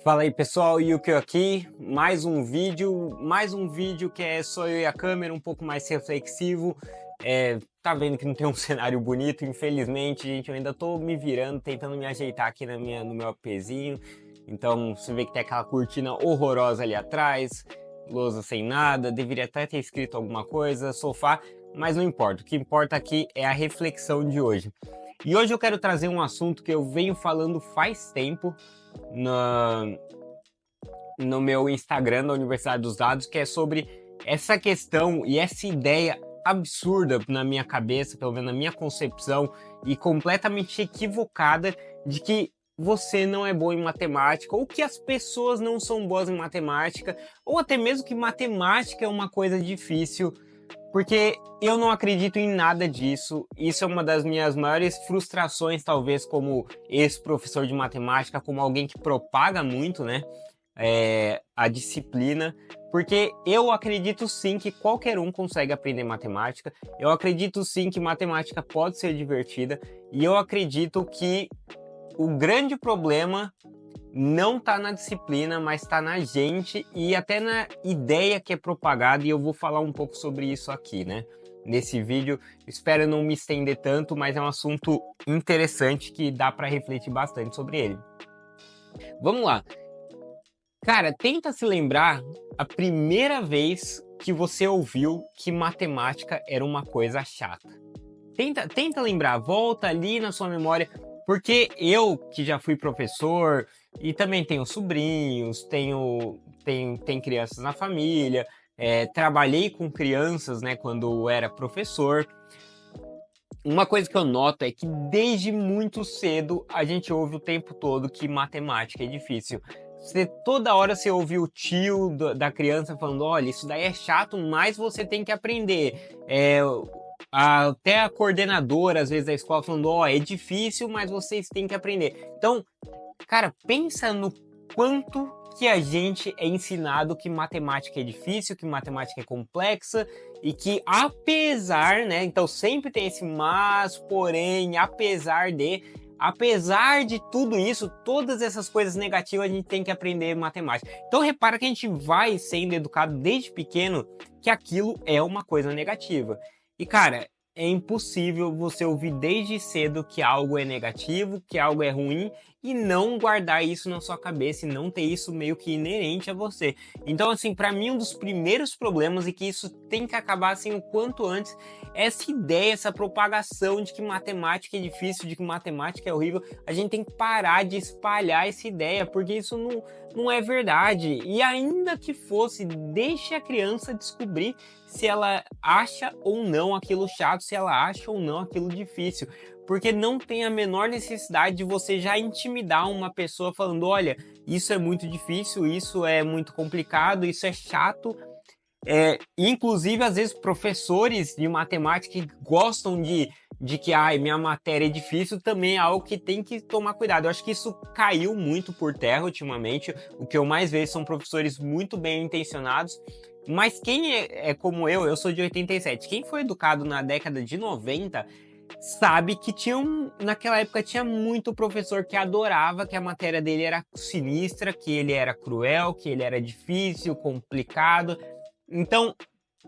Fala aí pessoal, Yukio aqui, mais um vídeo que é só eu e a câmera, um pouco mais reflexivo. Tá vendo que não tem um cenário bonito, infelizmente, gente, eu ainda tô me virando, tentando me ajeitar aqui no meu APzinho. Então você vê que tem aquela cortina horrorosa ali atrás, lousa sem nada, deveria até ter escrito alguma coisa, sofá, mas não importa, o que importa aqui é a reflexão de hoje. E hoje eu quero trazer um assunto que eu venho falando faz tempo, no meu Instagram da Universidade dos Dados, que é sobre essa questão e essa ideia absurda na minha cabeça, pelo menos na minha concepção, e completamente equivocada de que você não é bom em matemática, ou que as pessoas não são boas em matemática, ou até mesmo que matemática é uma coisa difícil, porque eu não acredito em nada disso. Isso é uma das minhas maiores frustrações, talvez, como ex-professor de matemática, como alguém que propaga muito, né? A disciplina, porque eu acredito sim que qualquer um consegue aprender matemática, eu acredito sim que matemática pode ser divertida, e eu acredito que o grande problema não está na disciplina, mas está na gente e até na ideia que é propagada, e eu vou falar um pouco sobre isso aqui, né? Nesse vídeo, espero não me estender tanto, mas é um assunto interessante que dá para refletir bastante sobre ele. Vamos lá. Cara, tenta se lembrar a primeira vez que você ouviu que matemática era uma coisa chata. Tenta lembrar, volta ali na sua memória, porque eu, que já fui professor, e também tenho sobrinhos, tenho crianças na família, trabalhei com crianças, né, quando era professor. Uma coisa que eu noto é que desde muito cedo a gente ouve o tempo todo que matemática é difícil. Toda hora você ouve o tio da criança falando, olha, isso daí é chato, mas você tem que aprender. Até a coordenadora, às vezes, da escola falando, ó, é difícil, mas vocês têm que aprender. Então, cara, pensa no quanto que a gente é ensinado que matemática é difícil, que matemática é complexa e que apesar, né? Então sempre tem esse mas, porém, apesar de tudo isso, todas essas coisas negativas, a gente tem que aprender matemática. Então repara que a gente vai sendo educado desde pequeno que aquilo é uma coisa negativa. E cara, é impossível você ouvir desde cedo que algo é negativo, que algo é ruim, e não guardar isso na sua cabeça e não ter isso meio que inerente a você. Então, assim, para mim, um dos primeiros problemas, e que isso tem que acabar assim o quanto antes, é essa ideia, essa propagação de que matemática é difícil, de que matemática é horrível. A gente tem que parar de espalhar essa ideia, porque isso não é verdade. E ainda que fosse, deixe a criança descobrir se ela acha ou não aquilo chato, se ela acha ou não aquilo difícil. Porque não tem a menor necessidade de você já intimidar uma pessoa falando, olha, isso é muito difícil, isso é muito complicado, isso é chato. Inclusive, às vezes, professores de matemática que gostam de que minha matéria é difícil, também é algo que tem que tomar cuidado. Eu acho que isso caiu muito por terra ultimamente. O que eu mais vejo são professores muito bem intencionados, mas quem é como eu sou de 87, quem foi educado na década de 90 sabe que naquela época tinha muito professor que adorava que a matéria dele era sinistra, que ele era cruel, que ele era difícil, complicado. Então,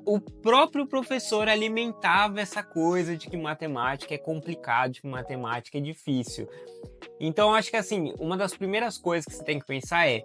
o próprio professor alimentava essa coisa de que matemática é complicado, de que matemática é difícil. Então, acho que assim, uma das primeiras coisas que você tem que pensar é: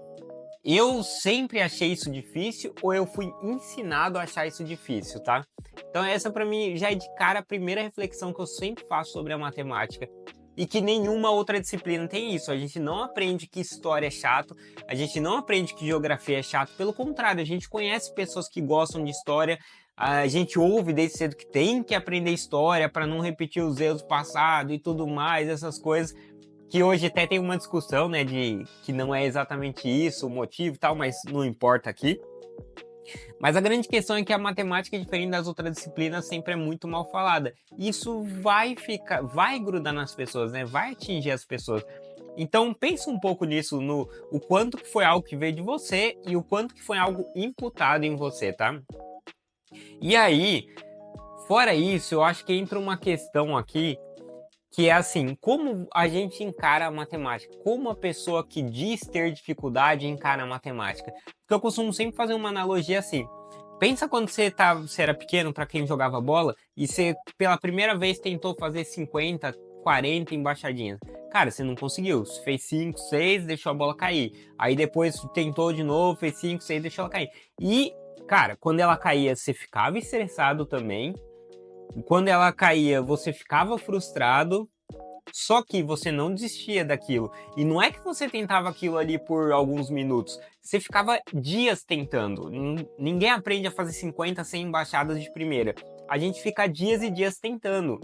eu sempre achei isso difícil ou eu fui ensinado a achar isso difícil, tá? Então essa para mim já é de cara a primeira reflexão que eu sempre faço sobre a matemática, e que nenhuma outra disciplina tem isso. A gente não aprende que história é chato, a gente não aprende que geografia é chato, pelo contrário, a gente conhece pessoas que gostam de história, a gente ouve desde cedo que tem que aprender história para não repetir os erros passados e tudo mais, essas coisas que hoje até tem uma discussão, né, de que não é exatamente isso o motivo e tal, mas não importa aqui. Mas a grande questão é que a matemática, diferente das outras disciplinas, sempre é muito mal falada. Isso vai grudar nas pessoas, né? Vai atingir as pessoas. Então pensa um pouco nisso, no o quanto que foi algo que veio de você e o quanto que foi algo imputado em você, tá? E aí, fora isso, eu acho que entra uma questão aqui que é assim, como a gente encara a matemática, como a pessoa que diz ter dificuldade encara a matemática. Porque eu costumo sempre fazer uma analogia assim. Pensa quando você era pequeno, para quem jogava bola, e você pela primeira vez tentou fazer 50, 40 embaixadinhas. Cara, você não conseguiu. Você fez 5, 6, deixou a bola cair. Aí depois tentou de novo, fez 5, 6, deixou ela cair. E, cara, quando ela caía, você ficava estressado também. Quando ela caía, você ficava frustrado, só que você não desistia daquilo. E não é que você tentava aquilo ali por alguns minutos, você ficava dias tentando. Ninguém aprende a fazer 50, 100 embaixadas de primeira. A gente fica dias e dias tentando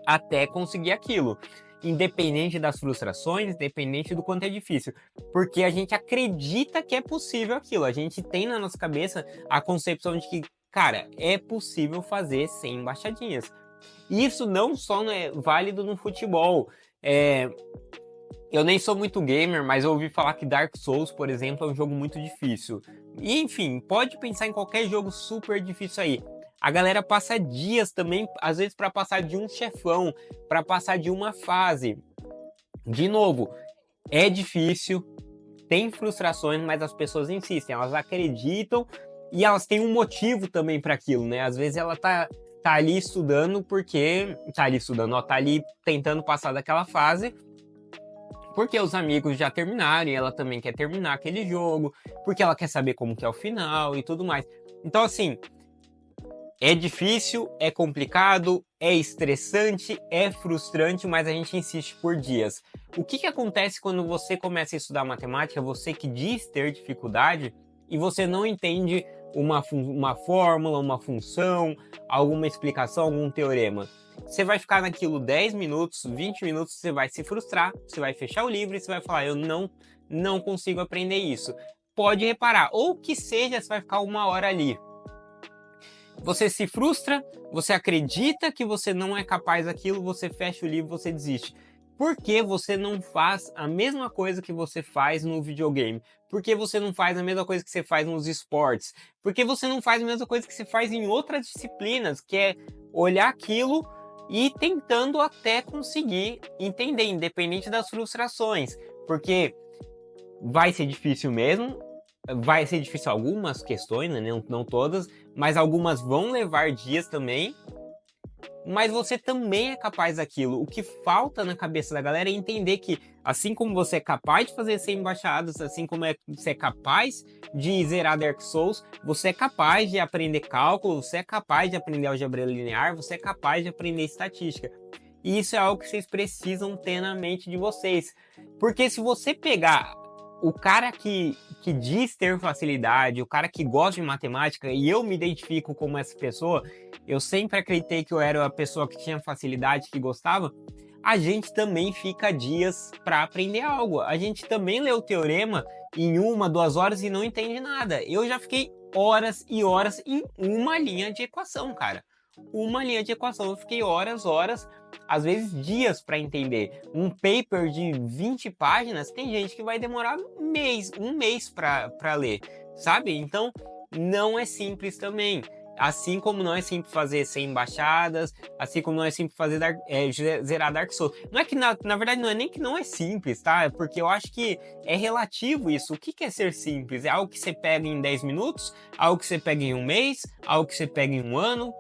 até conseguir aquilo. Independente das frustrações, independente do quanto é difícil. Porque a gente acredita que é possível aquilo. A gente tem na nossa cabeça a concepção de que, cara, é possível fazer 100 embaixadinhas. E isso não só é válido no futebol. Eu nem sou muito gamer, mas eu ouvi falar que Dark Souls, por exemplo, é um jogo muito difícil. E, enfim, pode pensar em qualquer jogo super difícil aí. A galera passa dias também, às vezes, para passar de um chefão, para passar de uma fase. De novo, é difícil, tem frustrações, mas as pessoas insistem, elas acreditam e elas têm um motivo também para aquilo, né? Às vezes ela tá ali estudando porque tá ali tentando passar daquela fase porque os amigos já terminaram e ela também quer terminar aquele jogo, porque ela quer saber como que é o final e tudo mais. Então, assim, é difícil, é complicado, é estressante, é frustrante, mas a gente insiste por dias. O que acontece quando você começa a estudar matemática, você que diz ter dificuldade, e você não entende uma fórmula, uma função, alguma explicação, algum teorema? Você vai ficar naquilo 10 minutos, 20 minutos, você vai se frustrar, você vai fechar o livro e você vai falar, eu não consigo aprender isso. Pode reparar, ou que seja, você vai ficar 1 hora ali. Você se frustra, você acredita que você não é capaz daquilo, você fecha o livro, você desiste. Por que você não faz a mesma coisa que você faz no videogame? Por que você não faz a mesma coisa que você faz nos esportes? Por que você não faz a mesma coisa que você faz em outras disciplinas, que é olhar aquilo e ir tentando até conseguir entender, independente das frustrações? Porque vai ser difícil mesmo, vai ser difícil algumas questões, né? Não todas, mas algumas vão levar dias também. Mas você também é capaz daquilo. O que falta na cabeça da galera é entender que, assim como você é capaz de fazer 100 embaixadas, assim como você é capaz de zerar Dark Souls, você é capaz de aprender cálculo, você é capaz de aprender álgebra linear, você é capaz de aprender estatística. E isso é algo que vocês precisam ter na mente de vocês. Porque se você pegar o cara que diz ter facilidade, o cara que gosta de matemática, e eu me identifico como essa pessoa, eu sempre acreditei que eu era a pessoa que tinha facilidade, que gostava, a gente também fica dias para aprender algo. A gente também lê o teorema em 1, 2 horas e não entende nada. Eu já fiquei horas e horas em uma linha de equação, cara. Uma linha de equação, eu fiquei horas, às vezes dias para entender. Um paper de 20 páginas, tem gente que vai demorar um mês para ler, sabe? Então, não é simples também. Assim como não é simples fazer 100 embaixadas, assim como não é simples fazer zerar Dark Souls. Não é que, na verdade, não é nem que não é simples, tá? Porque eu acho que é relativo isso. O que é ser simples? É algo que você pega em 10 minutos? Algo que você pega em um mês? Algo que você pega em um ano?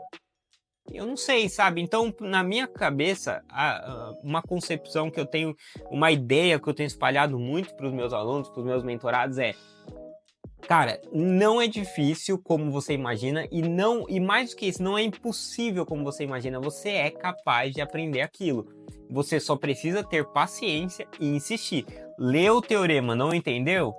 Eu não sei, sabe? Então, na minha cabeça, uma concepção que eu tenho, uma ideia que eu tenho espalhado muito para os meus alunos, para os meus mentorados é: cara, não é difícil como você imagina e mais do que isso, não é impossível como você imagina. Você é capaz de aprender aquilo. Você só precisa ter paciência e insistir. Lê o teorema, não entendeu?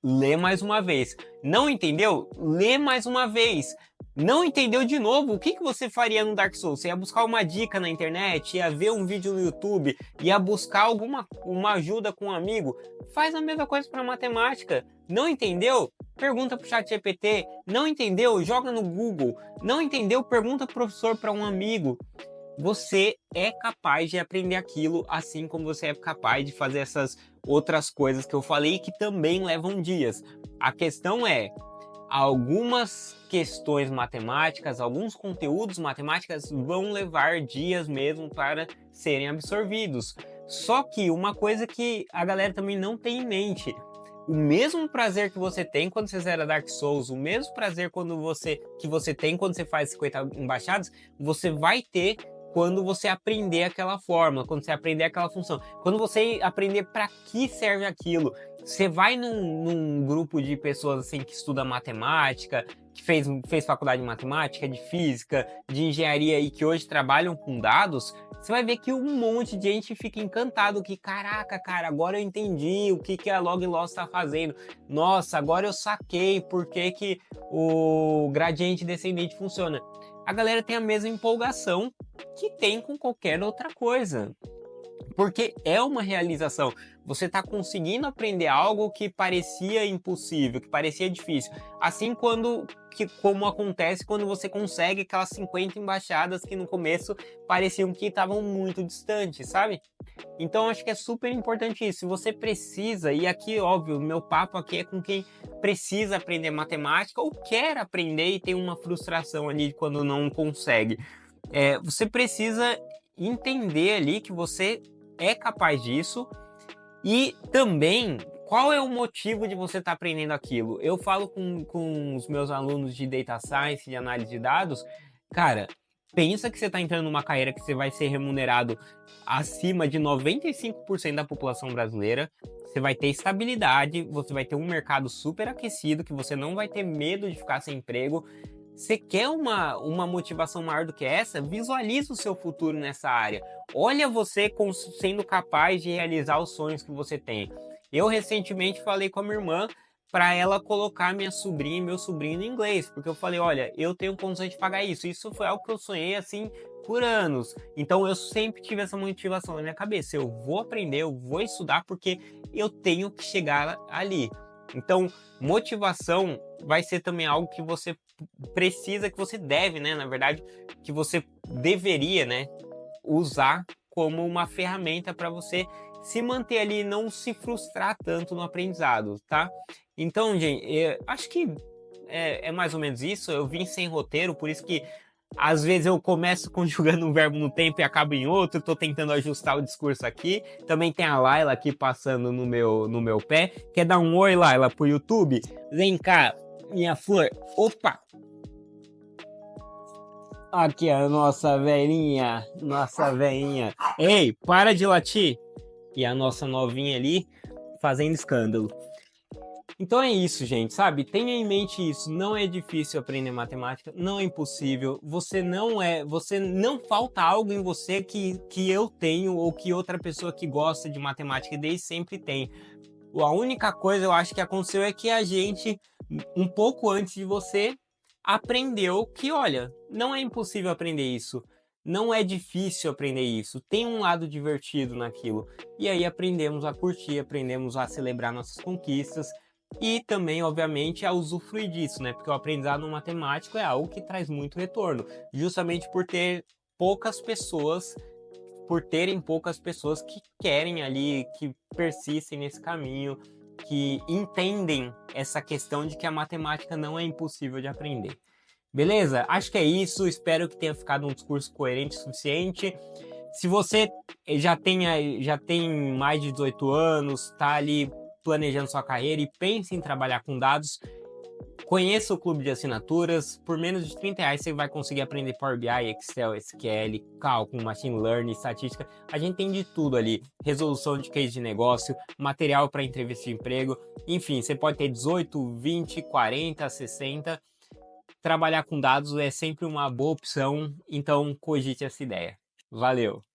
Lê mais uma vez. Não entendeu? Lê mais uma vez. Não entendeu de novo? O que você faria no Dark Souls? Você ia buscar uma dica na internet, ia ver um vídeo no YouTube, ia buscar uma ajuda com um amigo? Faz a mesma coisa para matemática. Não entendeu? Pergunta pro ChatGPT. Não entendeu? Joga no Google. Não entendeu? Pergunta pro professor, para um amigo. Você é capaz de aprender aquilo, assim como você é capaz de fazer essas outras coisas que eu falei que também levam dias. A questão é, algumas questões matemáticas, alguns conteúdos matemáticos vão levar dias mesmo para serem absorvidos. Só que uma coisa que a galera também não tem em mente, o mesmo prazer que você tem quando você zera Dark Souls, o mesmo prazer que você tem quando você faz 50 embaixadas, você vai ter quando você aprender aquela fórmula, quando você aprender aquela função, quando você aprender para que serve aquilo. Você vai num grupo de pessoas assim que estuda matemática, que fez faculdade de matemática, de física, de engenharia e que hoje trabalham com dados, você vai ver que um monte de gente fica encantado que, caraca, cara, agora eu entendi o que a Log Loss está fazendo. Nossa, agora eu saquei por que o gradiente descendente funciona. A galera tem a mesma empolgação que tem com qualquer outra coisa. Porque é uma realização. Você está conseguindo aprender algo que parecia impossível, que parecia difícil. Assim como acontece quando você consegue aquelas 50 embaixadas que no começo pareciam que estavam muito distantes, sabe? Então acho que é super importante isso. Se você precisa, e aqui, óbvio, meu papo aqui é com quem precisa aprender matemática ou quer aprender e tem uma frustração ali quando não consegue. Você precisa entender ali que você é capaz disso e também qual é o motivo de você estar aprendendo aquilo. Eu falo com os meus alunos de Data Science, de análise de dados, cara, pensa que você está entrando numa carreira que você vai ser remunerado acima de 95% da população brasileira, você vai ter estabilidade, você vai ter um mercado super aquecido, que você não vai ter medo de ficar sem emprego. Você quer uma motivação maior do que essa? Visualiza o seu futuro nessa área. Olha você sendo capaz de realizar os sonhos que você tem. Eu recentemente falei com a minha irmã para ela colocar minha sobrinha e meu sobrinho em inglês, porque eu falei, olha, eu tenho condições de pagar isso. Isso foi algo que eu sonhei assim por anos. Então eu sempre tive essa motivação na minha cabeça. Eu vou aprender, eu vou estudar porque eu tenho que chegar ali. Então, motivação vai ser também algo que você precisa, que você deve, né? Na verdade, que você deveria, né? Usar como uma ferramenta para você se manter ali e não se frustrar tanto no aprendizado, tá? Então, gente, acho que é mais ou menos isso. Eu vim sem roteiro, por isso que às vezes eu começo conjugando um verbo no tempo e acabo em outro, tô tentando ajustar o discurso aqui. Também tem a Laila aqui passando no meu pé. Quer dar um oi, Laila, pro YouTube? Vem cá, minha flor. Opa! Aqui a nossa velhinha, nossa velhinha. Ei, para de latir! E a nossa novinha ali fazendo escândalo. Então é isso, gente, sabe? Tenha em mente isso. Não é difícil aprender matemática, não é impossível. Você não falta algo em você que eu tenho ou que outra pessoa que gosta de matemática desde sempre tem. A única coisa eu acho que aconteceu é que a gente, um pouco antes de você, aprendeu que, olha, não é impossível aprender isso. Não é difícil aprender isso, tem um lado divertido naquilo. E aí aprendemos a curtir, aprendemos a celebrar nossas conquistas e também, obviamente, a usufruir disso, né? Porque o aprendizado matemático é algo que traz muito retorno, justamente por terem poucas pessoas que querem ali, que persistem nesse caminho, que entendem essa questão de que a matemática não é impossível de aprender. Beleza? Acho que é isso. Espero que tenha ficado um discurso coerente o suficiente. Se você já tem mais de 18 anos, está ali planejando sua carreira e pensa em trabalhar com dados, conheça o clube de assinaturas. Por menos de R$ 30 você vai conseguir aprender Power BI, Excel, SQL, cálculo, Machine Learning, estatística. A gente tem de tudo ali. Resolução de case de negócio, material para entrevista de emprego. Enfim, você pode ter 18, 20, 40, 60. Trabalhar com dados é sempre uma boa opção, então cogite essa ideia. Valeu!